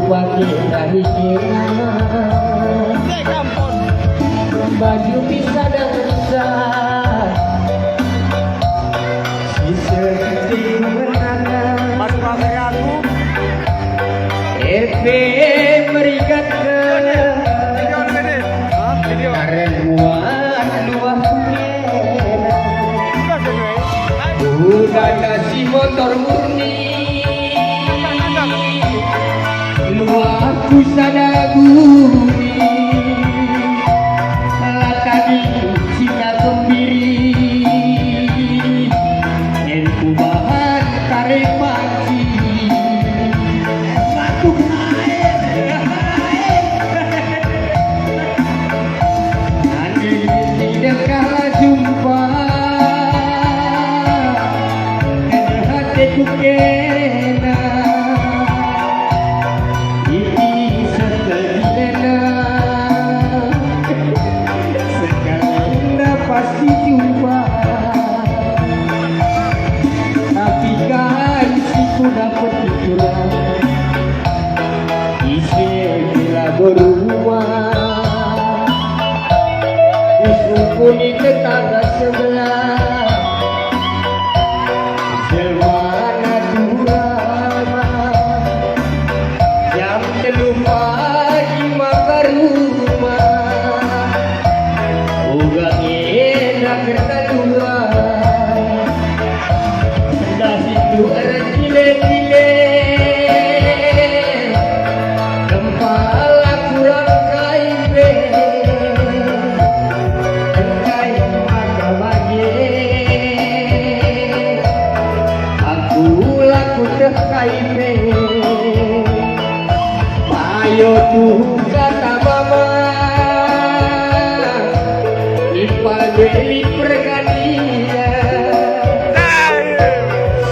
pakai dari kira baju bisa dan bisa seperti menanam RP berikan ke karen muat luah udah kasih motor murni luahku sadaguni latani cinta kembiri enku bahan kare panci satu nanti tidak kalah jumpa hatiku kena pasti jumpa tapi kan siku dapat pikiran isi bila berumah usukuni tetangga sebelah jelmana durama jam 3 pagi maka rumah ugang enak kedua dah itu gile-gile kepala kurang kaibe kai maka bagi aku laku terkaibe ayo tuh kata mama Ipalweli perganiya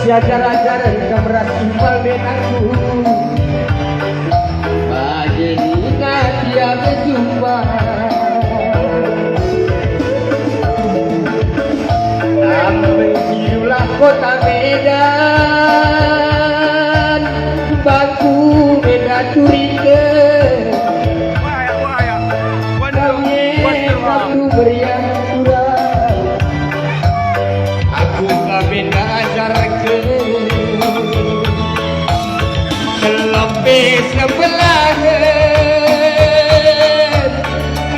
siajar-ajar kemeras impal benangku Bajenina dia berjumpa Menjirulah kota Medan Bangku Medan Turike Aku beriak kurang aku kabinda ajar ke selepis sebelahan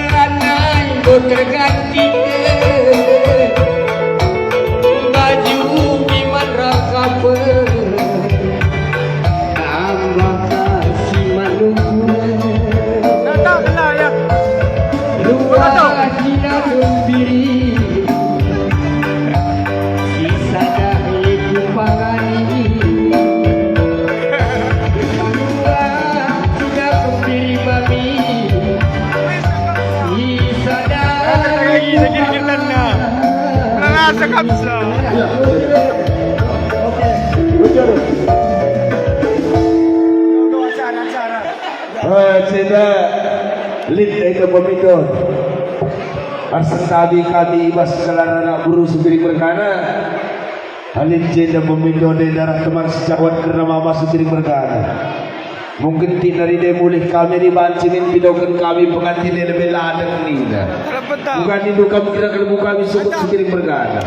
ranai terganti baju iman raka tambah kasih manusia luar Cina gembiri sisa dari kupangani luar Cina gembiri mami sisa dari kupangani Cina lid itu pemimpin Arsentabi kami ibas kelarana buru sendiri berkana Halin jenda memindo de darah teman sejawat karena mama sendiri berkana mungkin tinari de mulih kami dibancingin bidokan kami pengantin lebih ladang ni bukan itu kami kira kalau kami sebut sendiri berkana